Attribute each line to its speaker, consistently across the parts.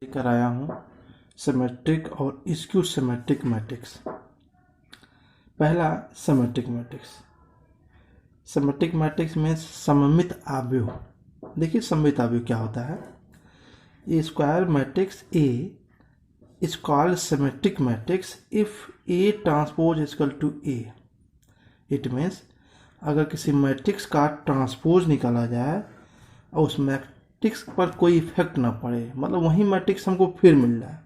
Speaker 1: लेकर आया हूँ सिमेट्रिक और स्क्यू सिमेट्रिक मैट्रिक्स। पहला सिमेट्रिक मैट्रिक्स। सिमेट्रिक मैट्रिक्स में सममित आव्यूह। देखिए सममित आव्यूह क्या होता है। A square matrix A is called symmetric matrix if A transpose equal to A. It means अगर किसी मैट्रिक्स का ट्रांसपोज निकाला जाए और उस मैट्रिक्स पर कोई इफेक्ट ना पड़े, मतलब वही मैट्रिक्स हमको फिर मिल रहा है,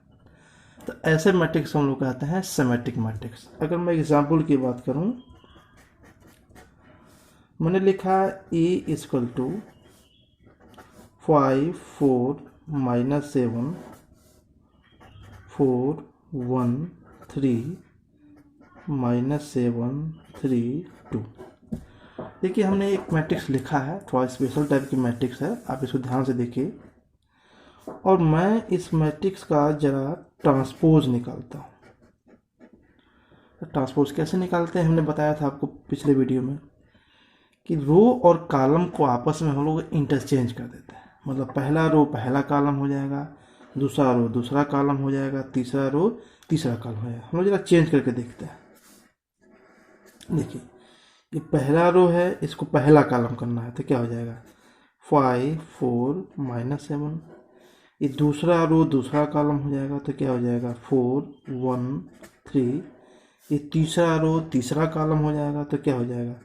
Speaker 1: तो ऐसे मैट्रिक्स हम लोग कहते हैं सिमेट्रिक मैट्रिक्स। अगर मैं एग्जाम्पल की बात करूं, मैंने लिखा ए इक्वल टू 5 4 -7 4 1 3 -7 3 2। देखिए हमने एक मैट्रिक्स लिखा है, थोड़ा स्पेशल टाइप की मैट्रिक्स है, आप इसको ध्यान से देखिए। और मैं इस मैट्रिक्स का जरा ट्रांसपोज निकालता हूँ। ट्रांसपोज कैसे निकालते हैं हमने बताया था आपको पिछले वीडियो में कि रो और कॉलम को आपस में हम लोग इंटरचेंज कर देते हैं। मतलब पहला रो पहला कॉलम हो जाएगा, दूसरा रो दूसरा कॉलम हो जाएगा, तीसरा रो तीसरा कॉलम हो जाएगा। हम लोग जरा चेंज करके देखते हैं। देखिए ये पहला रो है, इसको पहला कॉलम करना है तो क्या हो जाएगा 5 4 -7। ये दूसरा रो दूसरा कॉलम हो जाएगा तो क्या हो जाएगा 4 1 3। ये तीसरा रो तीसरा कॉलम हो जाएगा तो क्या हो जाएगा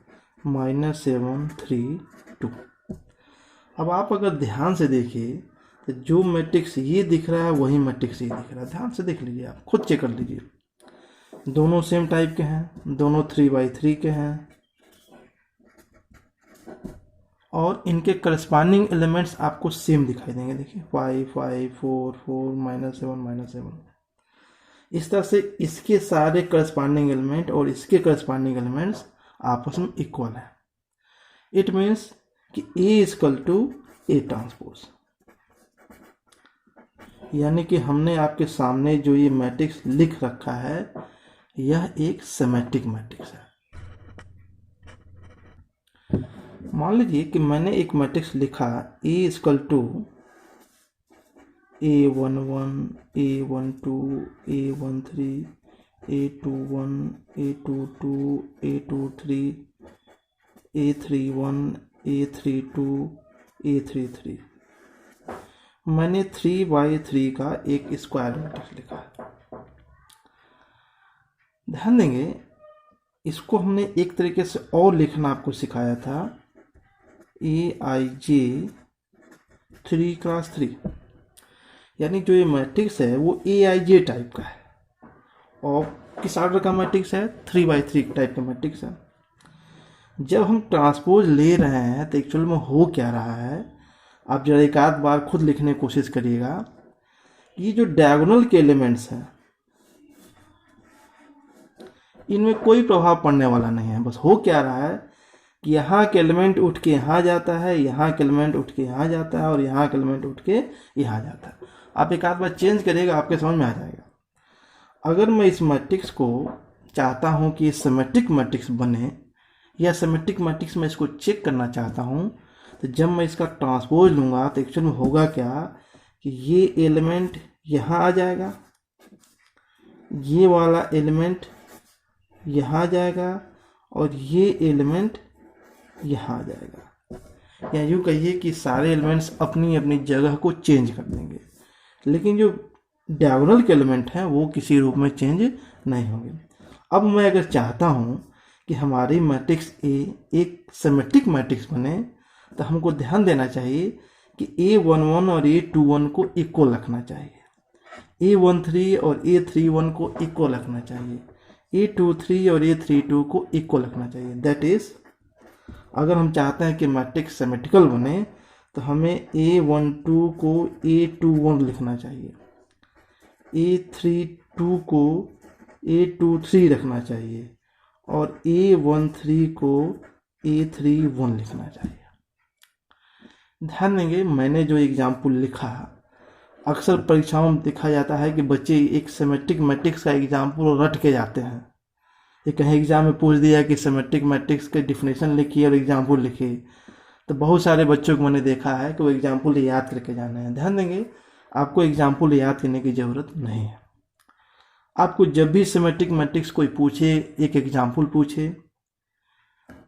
Speaker 1: -7 3 2। अब आप अगर ध्यान से देखिए तो जो मैट्रिक्स ये दिख रहा है वही मैट्रिक्स ये दिख रहा है। ध्यान से देख लीजिए, आप खुद चेक कर लीजिए। दोनों सेम टाइप के हैं, दोनों 3x3 के हैं और इनके करस्पॉन्डिंग एलिमेंट्स आपको सेम दिखाई देंगे। देखिए 5 5 4 4 -7 -7। इस तरह से इसके सारे करस्पॉन्डिंग एलिमेंट और इसके करस्पॉन्डिंग एलिमेंट्स आपस में इक्वल है। इट मीन्स कि A equal to A transpose. यानी कि हमने आपके सामने जो ये मैट्रिक्स लिख रखा है यह एक सिमेट्रिक मैट्रिक्स है। मान लीजिए कि मैंने एक मैट्रिक्स लिखा A equal to A11 A12 A13 A21 A22 A23 A31 A32 A33। मैंने 3x3 का एक स्क्वायर मैट्रिक्स लिखा है। ध्यान देंगे इसको हमने एक तरीके से और लिखना आपको सिखाया था, AIJ 3x3। यानी जो ये मैट्रिक्स है वो AIJ टाइप का है। और किस ऑर्डर का मैट्रिक्स है 3x3 टाइप का मैट्रिक्स है। जब हम ट्रांसपोज ले रहे हैं तो एक्चुअल में हो क्या रहा है, आप जरा एक आध बार खुद लिखने की कोशिश करिएगा। ये जो डायगोनल के एलिमेंट्स हैं इनमें कोई प्रभाव पड़ने वाला नहीं है। बस हो क्या रहा है कि यहाँ के एलिमेंट उठ के यहाँ जाता है, यहाँ के एलिमेंट उठ के यहाँ जाता है और यहाँ के एलिमेंट उठ के यहाँ जाता है। आप एक आध बार चेंज करिएगा, आपके समझ में आ जाएगा। अगर मैं इस मैट्रिक्स को चाहता हूँ कि सिमेट्रिक मैट्रिक्स बने या सिमेट्रिक मैट्रिक्स में इसको चेक करना चाहता हूँ, तो जब मैं इसका ट्रांसपोज लूँगा तो एक्चुअल में होगा क्या कि ये एलिमेंट यहाँ आ जाएगा, ये वाला एलिमेंट यहाँ आ जाएगा और ये एलिमेंट यहाँ आ जाएगा। या यूँ कहिए कि सारे एलिमेंट्स अपनी अपनी जगह को चेंज कर देंगे, लेकिन जो डायगोनल के एलिमेंट हैं वो किसी रूप में चेंज नहीं होंगे। अब मैं अगर चाहता हूँ कि हमारी मैट्रिक्स A एक सिमेट्रिक मैट्रिक्स बने तो हमको ध्यान देना चाहिए कि A11 और A21 को इक्वल रखना चाहिए, A13 और A31 को इक्वल रखना चाहिए, A23 और A32 को इक्वल रखना चाहिए। दैट इज अगर हम चाहते हैं कि मैट्रिक्स सिमेट्रिकल बने तो हमें A12 को A21 लिखना चाहिए, A32 को A23 रखना चाहिए और A13 को A31 लिखना चाहिए। ध्यान देंगे मैंने जो एग्जाम्पल लिखा, अक्सर परीक्षाओं में देखा जाता है कि बच्चे एक सिमेट्रिक मैट्रिक्स का एग्जाम्पल रट के जाते हैं। ये कहीं एग्जाम में पूछ दिया कि सिमेट्रिक मैट्रिक्स के डिफिनेशन लिखिए और एग्जाम्पल लिखिए, तो बहुत सारे बच्चों को मैंने देखा है कि वो एग्जाम्पल याद करके जाना है। ध्यान देंगे आपको एग्जाम्पल याद करने की ज़रूरत नहीं है। आपको जब भी सिमेट्रिक मैट्रिक्स कोई पूछे, एक एग्जाम्पल पूछे,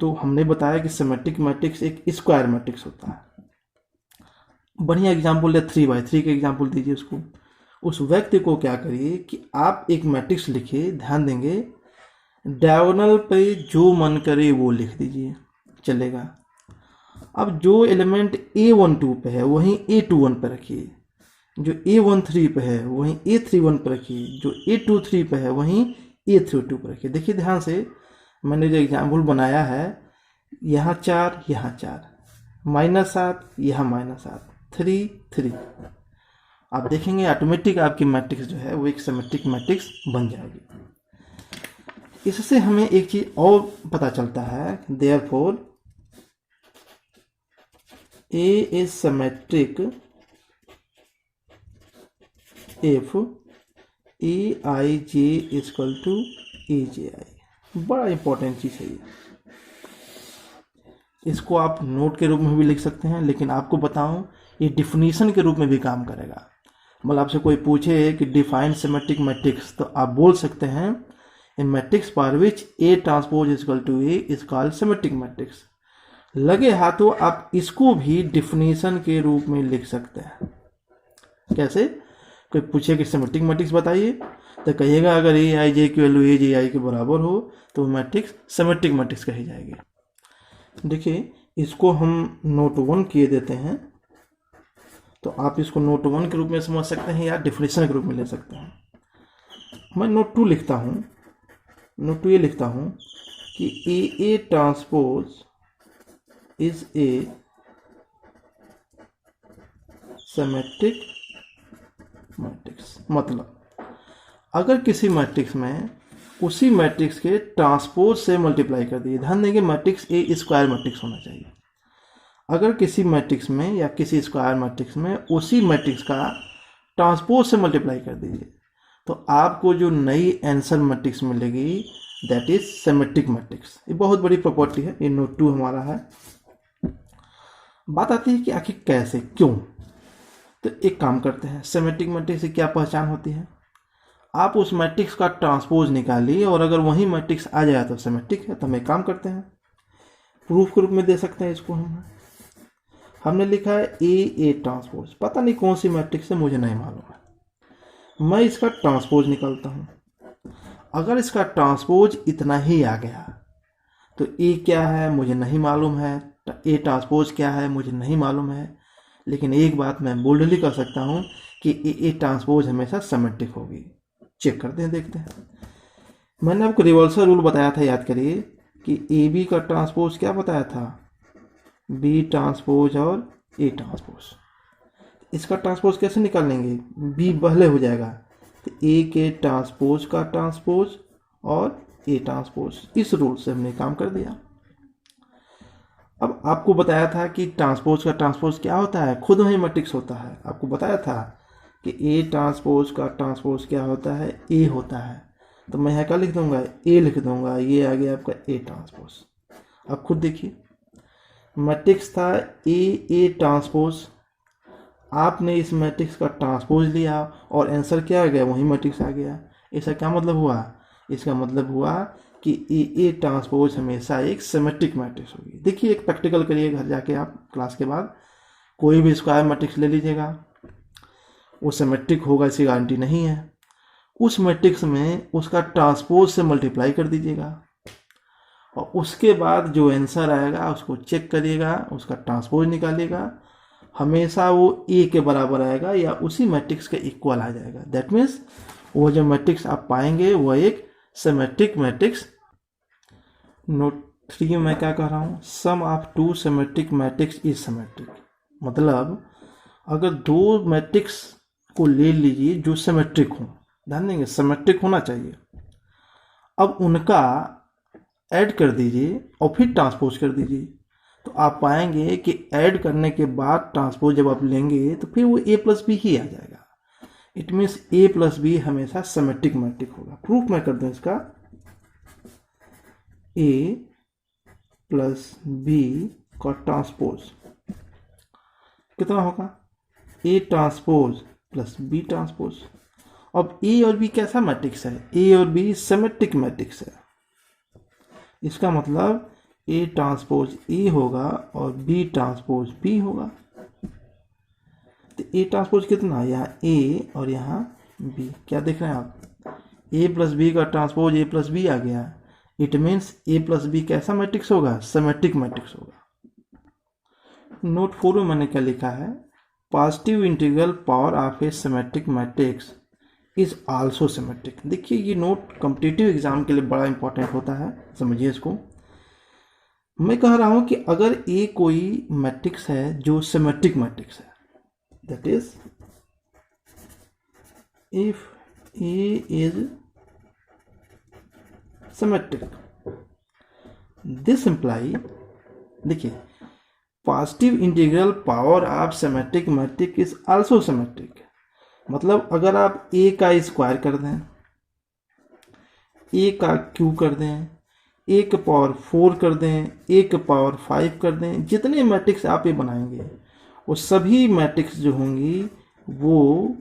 Speaker 1: तो हमने बताया कि सिमेट्रिक मैट्रिक्स एक स्क्वायर मैट्रिक्स होता है। बढ़िया एग्जाम्पल है 3/3 का एग्जाम्पल दीजिए उसको। उस व्यक्ति को क्या करिए कि आप एक मैट्रिक्स लिखिए, ध्यान देंगे, डायगोनल पे जो मन करे वो लिख दीजिए, चलेगा। अब जो एलिमेंट A12 पे है वहीं A21 पे रखिए, जो A13 पे है वहीं A31 पे रखिए, जो A23 पे है वहीं A32 पे रखिए। देखिए ध्यान से, मैंने जो एग्जाम्पल बनाया है, यहाँ 4, यहाँ 4, -7, यहाँ -7, 3, 3। आप देखेंगे ऑटोमेटिक आपकी मैट्रिक्स जो है वो एक सिमेट्रिक मैट्रिक्स बन जाएगी। इससे हमें एक चीज और पता चलता है, therefore A is symmetric if Aij equal to Aji। बड़ा इंपॉर्टेंट चीज है ये। इसको आप नोट के रूप में भी लिख सकते हैं, लेकिन आपको बताऊं ये डिफिनीशन के रूप में भी काम करेगा। मतलब आपसे कोई पूछे कि डिफाइन सिमेट्रिक मैट्रिक्स, तो आप बोल सकते हैं इन matrix for which A transpose equal to A is called symmetric matrix. लगे हाथों आप इसको भी डिफिनीशन के रूप में लिख सकते हैं। कैसे? कोई पूछे कि सिमेट्रिक मैट्रिक्स बताइए, तो कहिएगा अगर Aij की वैल्यू Aji के बराबर हो तो मैट्रिक्स सिमेट्रिक मैट्रिक्स कही जाएगी। देखिए इसको हम नोट 1 किए देते हैं, तो आप इसको नोट 1 के रूप में समझ सकते हैं या डिफिनेशन के रूप में ले सकते हैं। मैं नोट 2 लिखता हूँ। नोट 2 ये लिखता हूँ कि A transpose is a symmetric matrix. मतलब अगर किसी मैट्रिक्स में उसी मैट्रिक्स के ट्रांसपोज से मल्टीप्लाई कर दिए, ध्यान देंगे मैट्रिक्स ए स्क्वायर मैट्रिक्स होना चाहिए। अगर किसी मैट्रिक्स में या किसी स्क्वायर मैट्रिक्स में उसी मैट्रिक्स का ट्रांसपोज से मल्टीप्लाई कर दीजिए, तो आपको जो नई आंसर मैट्रिक्स मिलेगी दैट इज सिमेट्रिक मैट्रिक्स। ये बहुत बड़ी प्रॉपर्टी है, ये नोट 2 हमारा है। बात आती है कि आखिर कैसे, क्यों। तो एक काम करते हैं, सिमेट्रिक मैट्रिक्स की क्या पहचान होती है। आप उस मैट्रिक्स का ट्रांसपोज निकालिए और अगर वही मैट्रिक्स आ जाए तो सिमेट्रिक है। तो हम एक काम करते हैं, प्रूफ के रूप में दे सकते हैं इसको। हमने लिखा है A ट्रांसपोज, पता नहीं कौन सी मैट्रिक्स है, मुझे नहीं मालूम है। मैं इसका ट्रांसपोज निकालता हूँ। अगर इसका ट्रांसपोज इतना ही आ गया तो A क्या है मुझे नहीं मालूम है, A ट्रांसपोज क्या है मुझे नहीं मालूम है, लेकिन एक बात मैं बोल्डली कर सकता हूँ कि A ट्रांसपोज हमेशा सिमेट्रिक होगी। चेक करते हैं, देखते हैं। मैंने आपको रिवर्सल रूल बताया था, याद करिए, कि AB का ट्रांसपोज क्या बताया था, B ट्रांसपोज और A ट्रांसपोज। इसका ट्रांसपोज कैसे निकाल लेंगे, B पहले हो जाएगा, तो A के ट्रांसपोज का ट्रांसपोज और A ट्रांसपोज। इस रूल से हमने काम कर दिया। अब आपको बताया था कि ट्रांसपोज का ट्रांसपोज क्या होता है, खुद वही मैट्रिक्स होता है। आपको बताया था कि A ट्रांसपोज का ट्रांसपोज क्या होता है, A होता है। तो मैं यहाँ क्या लिख दूंगा, A लिख दूंगा, ये आ गया आपका A ट्रांसपोज। अब खुद देखिए, मैट्रिक्स था A ट्रांसपोज, आपने इस मैट्रिक्स का ट्रांसपोज लिया और आंसर क्या आ गया, वही मैट्रिक्स आ गया। इसका क्या मतलब हुआ, इसका मतलब हुआ कि A ट्रांसपोज हमेशा एक सिमेट्रिक मैट्रिक्स होगी। देखिए एक प्रैक्टिकल करिए घर जाके, आप क्लास के बाद कोई भी स्क्वायर मैट्रिक्स ले लीजिएगा, वो सिमेट्रिक होगा इसकी गारंटी नहीं है। उस मैट्रिक्स में उसका ट्रांसपोज से मल्टीप्लाई कर दीजिएगा और उसके बाद जो आंसर आएगा उसको चेक करिएगा, उसका ट्रांसपोज निकालिएगा, हमेशा वो A के बराबर आएगा या उसी मैट्रिक्स के इक्वल आ जाएगा। दैट मीन्स वो जो मैट्रिक्स आप पाएंगे वो एक सिमेट्रिक मैट्रिक्स। नोट 3 में क्या कह रहा हूँ, sum of two symmetric matrix is symmetric. मतलब अगर दो मैट्रिक्स को ले लीजिए जो सिमेट्रिक हो, ध्यान देंगे सिमेट्रिक होना चाहिए, अब उनका ऐड कर दीजिए और फिर ट्रांसपोज कर दीजिए, तो आप पाएंगे कि ऐड करने के बाद ट्रांसपोज जब आप लेंगे तो फिर वो A+B ही आ जाएगा। इट मीन्स A+B हमेशा सिमेट्रिक मैट्रिक होगा। प्रूफ मैं कर दूं इसका, A+B का ट्रांसपोज कितना होगा, A transpose plus B transpose. अब ए और बी कैसा मैट्रिक्स है? ए और बी सिमेट्रिक मैट्रिक्स है। इसका मतलब ए ट्रांसपोज ए होगा और बी ट्रांसपोज बी होगा। तो ए ट्रांसपोज कितना? यहाँ ए और यहाँ बी। क्या देख रहे हैं आप? ए प्लस बी का ट्रांसपोज ए प्लस बी आ गया। It means A plus B कैसा मैट्रिक्स होगा? सिमेट्रिक मैट्रिक्स होगा। नोट 4 में मैंने क्या लिखा है? Positive integral power of a symmetric matrix is also symmetric. देखिए ये नोट कॉम्पिटिटिव एग्जाम के लिए बड़ा इंपॉर्टेंट होता है, समझिए इसको। मैं कह रहा हूं कि अगर ए कोई मैट्रिक्स है जो सिमेट्रिक मैट्रिक्स है, that is if A is symmetric, this imply, देखिए positive integral power of symmetric matrix is also symmetric. मतलब अगर आप ए का स्क्वायर कर दें, ए का क्यूब कर दें, ए का पावर 4 कर दें, ए का पावर 5 कर दें, जितने मैट्रिक्स आप ये बनाएंगे वो सभी मैट्रिक्स जो होंगी वो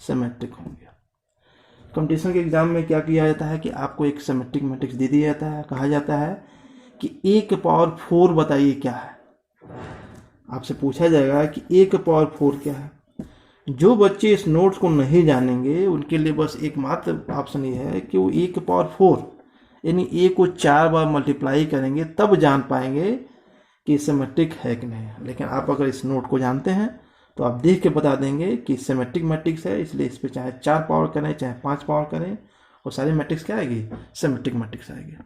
Speaker 1: सिमेट्रिक होंगे। कंपटीशन के एग्जाम में क्या किया जाता है कि आपको एक सिमेट्रिक मैट्रिक्स दे दिया जाता है, कहा जाता है कि ए का पावर 4 बताइए क्या है। आपसे पूछा जाएगा कि ए का पावर 4 क्या है। जो बच्चे इस नोट्स को नहीं जानेंगे उनके लिए बस एकमात्र ऑप्शन ये है कि वो ए का पावर 4 यानी ए को 4 बार मल्टीप्लाई करेंगे तब जान पाएंगे कि सिमेट्रिक है कि नहीं। लेकिन आप अगर इस नोट को जानते हैं तो आप देख के बता देंगे कि सिमेट्रिक मैट्रिक्स है, इसलिए इस पर चाहे 4 पावर करें चाहे 5 पावर करें और सारी मैट्रिक्स क्या आएगी? सिमेट्रिक मैट्रिक्स आएगी।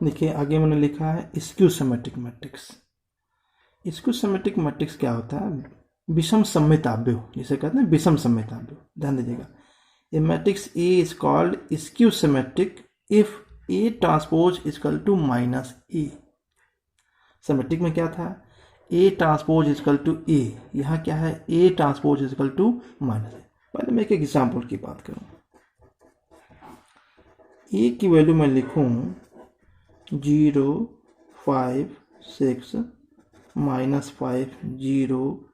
Speaker 1: देखिए आगे मैंने लिखा है skew symmetric matrix. Skew symmetric matrix क्या होता है? विषम सममिताभ्य, जिसे कहते हैं विषम सममिताभ्य। ध्यान दीजिएगा, A matrix A is called skew symmetric if A transpose equal to minus A. Symmetric में क्या था? A transpose equal to A. यहाँ क्या है? A transpose equal to minus A. पहले मैं एक एग्जाम्पल की बात करूँ। ए की वैल्यू मैं लिखूँ 0, 5, 6 -5, 0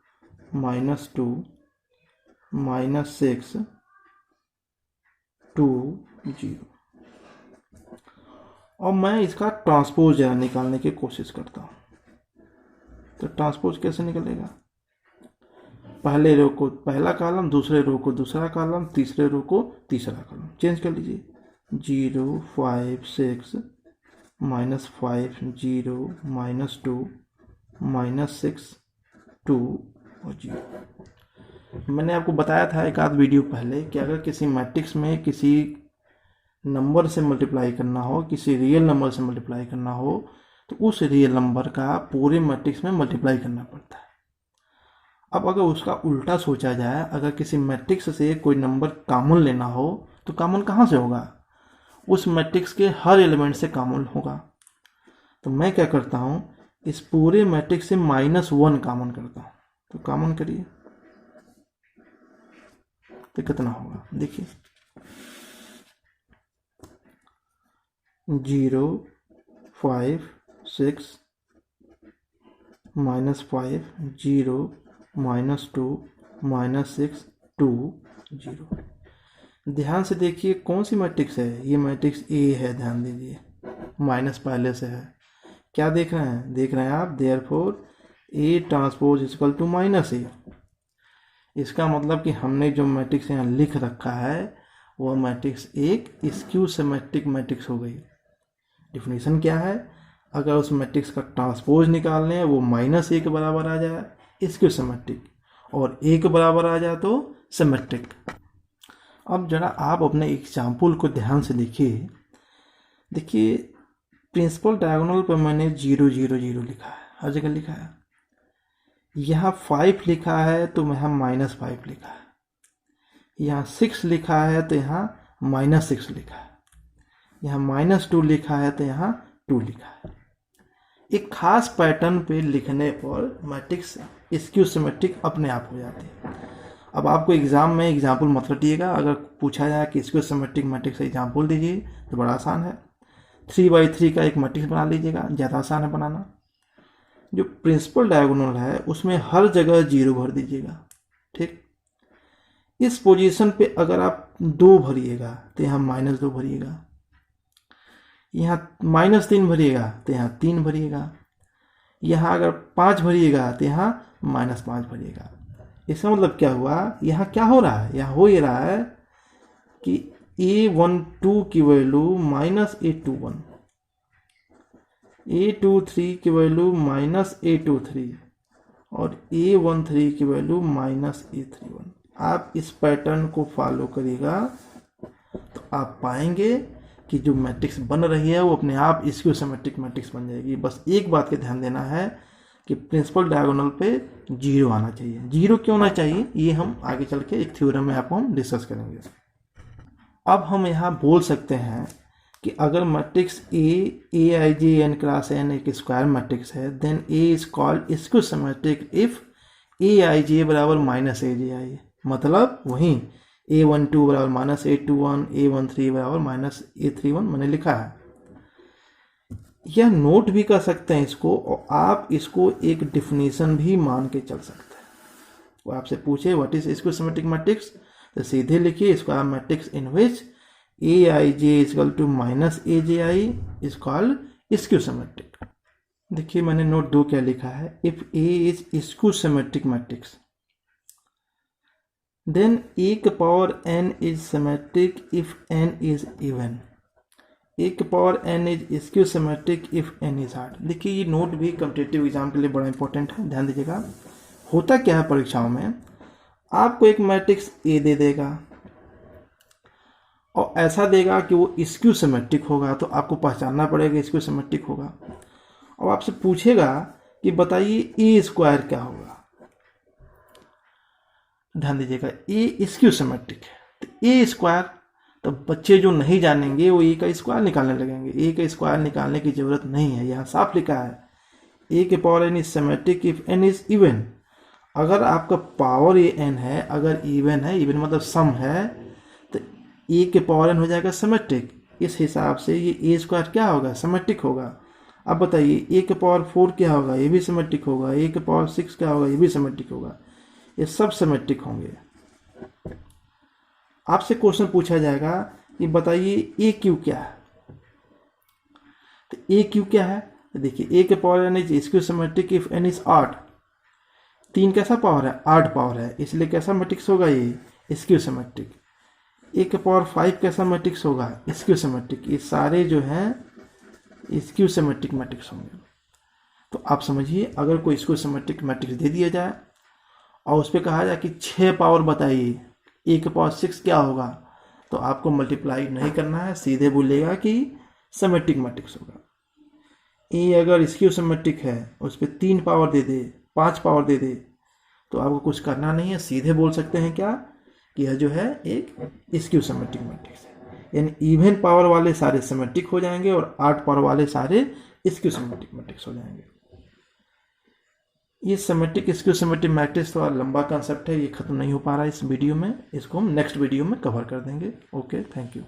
Speaker 1: -2 -6 2 0। और मैं इसका ट्रांसपोज जरा निकालने की कोशिश करता हूँ। तो ट्रांसपोज कैसे निकलेगा? पहले रो को पहला कॉलम, दूसरे रो को दूसरा कॉलम, तीसरे रो को तीसरा कॉलम। चेंज कर लीजिए 0, 5, 6 -5 0 -2 -6 2 और 0। मैंने आपको बताया था एक आध वीडियो पहले कि अगर किसी मैट्रिक्स में किसी नंबर से मल्टीप्लाई करना हो, किसी रियल नंबर से मल्टीप्लाई करना हो, तो उस रियल नंबर का पूरे मैट्रिक्स में मल्टीप्लाई करना पड़ता है। अब अगर उसका उल्टा सोचा जाए, अगर किसी मैट्रिक्स से कोई नंबर कॉमन लेना हो तो कॉमन कहाँ से होगा? उस मैट्रिक्स के हर एलिमेंट से कॉमन होगा। तो मैं क्या करता हूँ, इस पूरे मैट्रिक्स से -1 कॉमन करता हूँ। तो कॉमन करिए तो कितना होगा? देखिए 0, 5, 6 -5 0 -2 -6 2 0। ध्यान से देखिए कौन सी मैट्रिक्स है? ये मैट्रिक्स ए है। ध्यान दीजिए, माइनस पहले से है। क्या देख रहे हैं? देख रहे हैं आप therefore A transpose equal to -A. इसका मतलब कि हमने जो मैट्रिक्स यहाँ लिख रखा है वह मैट्रिक्स एक स्क्यू सिमेट्रिक मैट्रिक्स हो गई। डिफिनीशन क्या है? अगर उस मैट्रिक्स का ट्रांसपोज निकालने वो -a के बराबर आ जाए स्क्यू सिमेट्रिक, और a के बराबर आ जाए तो सिमेट्रिक। अब जरा आप अपने एग्जाम्पल को ध्यान से देखिए। देखिए प्रिंसिपल डायगोनल पर मैंने 0 0 0 लिखा है, हर जगह लिखा है। यहाँ 5 लिखा है तो यहाँ -5 लिखा है। यहाँ 6 लिखा है तो यहाँ -6 लिखा है। यहाँ -2 लिखा है तो यहाँ 2 लिखा है। एक खास पैटर्न पे लिखने पर मैट्रिक्स स्क्यू सिमेट्रिक अपने आप हो जाती है। अब आपको एग्जाम में एग्जाम्पल मत रटिएगा। अगर पूछा जाए कि स्क्यू सिमेट्रिक मैट्रिक्स का एग्जाम्पल दीजिए तो बड़ा आसान है। 3x3 का एक मैट्रिक्स बना लीजिएगा, ज़्यादा आसान है बनाना। जो प्रिंसिपल डायगोनल है उसमें हर जगह 0 भर दीजिएगा। ठीक। इस पोजीशन पे अगर आप 2 भरिएगा तो यहाँ -2 भरिएगा, यहाँ -3 भरिएगा तो यहाँ 3 भरिएगा, यहाँ अगर 5 भरिएगा तो यहाँ -5 भरिएगा। इसका मतलब क्या हुआ, यहाँ क्या हो रहा है, यहाँ हो ये रहा है कि A12 की वैल्यू -A21, A23 की वैल्यू -A23 और A13 की वैल्यू -A31। आप इस पैटर्न को फॉलो करिएगा तो आप पाएंगे कि जो मैट्रिक्स बन रही है वो अपने आप स्क्यू सिमेट्रिक मैट्रिक्स बन जाएगी। बस एक बात का ध्यान देना है कि प्रिंसिपल डायगोनल पे 0 आना चाहिए। 0 क्यों आना चाहिए ये हम आगे चल के एक थ्योरम में आपको हम डिस्कस करेंगे। अब हम यहाँ बोल सकते हैं कि अगर matrix Aij n cross n एक स्क्वायर मैट्रिक्स है, then A is called skew symmetric if Aij बराबर -Aj। मतलब वहीं A12 बराबर -A21, A13 बराबर -A31 मैंने लिखा है। यह नोट भी कर सकते हैं इसको, और आप इसको एक डिफिनीशन भी मान के चल सकते हैं। वो आपसे पूछे what is skew symmetric matrix, तो सीधे लिखिए square matrix in which Aij equal to -Aj is called skew symmetric. देखिए मैंने नोट 2 क्या लिखा है, if A is skew symmetric matrix then A के power n is symmetric if n is even, A के power n is skew symmetric if n is odd. देखिए ये note भी कॉम्पिटिटिव एग्जाम के लिए बड़ा इंपॉर्टेंट है, ध्यान दीजिएगा। होता क्या है परीक्षाओं में, आपको एक मैट्रिक्स A दे देगा और ऐसा देगा कि वो स्क्यू सिमेट्रिक होगा, तो आपको पहचानना पड़ेगा स्क्यू सिमेट्रिक होगा। और आपसे पूछेगा कि बताइए A स्क्वायर क्या होगा, ध्यान दीजिएगा A स्क्यू सिमेट्रिक है तो A स्क्वायर, तो बच्चे जो नहीं जानेंगे वो A का स्क्वायर निकालने लगेंगे। A का स्क्वायर निकालने की जरूरत नहीं है, यहाँ साफ लिखा है A के power n is symmetric if n is even. अगर आपका पावर n है, अगर इवन है, इवन मतलब सम है, तो A के पावर n हो जाएगा सिमेट्रिक। इस हिसाब से ये A स्क्वायर क्या होगा, सिमेट्रिक होगा। अब बताइए A के पावर 4 क्या होगा, ये भी सिमेट्रिक होगा। A के पावर 6 क्या होगा, ये भी सिमेट्रिक होगा। ये सब सिमेट्रिक होंगे। आपसे क्वेश्चन पूछा जाएगा कि बताइए ए क्यू क्या है, तो ए क्यू क्या है, तो देखिए A के power n is skew symmetric if n is odd. 3 कैसा पावर है, ऑड पावर है, इसलिए कैसा मैट्रिक्स होगा ये, स्क्यू सिमेट्रिक। A के पावर 5 कैसा मैट्रिक्स होगा, स्क्यू सिमेट्रिक। ये सारे जो हैं स्क्यू सिमेट्रिक मैट्रिक्स होंगे। तो आप समझिए अगर कोई स्क्यू सिमेट्रिक मैट्रिक्स दे दिया जाए और उस पर कहा जाए कि 6 पावर बताइए, A के पावर 6 क्या होगा, तो आपको मल्टीप्लाई नहीं करना है, सीधे बोलेगा कि सिमेट्रिक मैट्रिक्स होगा। A अगर स्क्यू सिमेट्रिक है उस पर 3 पावर दे दे, 5 पावर दे दे, तो आपको कुछ करना नहीं है, सीधे बोल सकते हैं क्या कि यह जो है एक स्क्यू सिमेट्रिक मैट्रिक्स है। यानी इवन पावर वाले सारे सिमेट्रिक हो जाएंगे और 8 पावर वाले सारे स्क्यू सिमेट्रिक मैट्रिक्स हो जाएंगे। ये सिमेट्रिक स्क्यू सिमेट्रिक मैट्रिक्स थोड़ा लंबा कंसेप्ट है, ये खत्म नहीं हो पा रहा है इस वीडियो में, इसको हम नेक्स्ट वीडियो में कवर कर देंगे। Okay, thank you.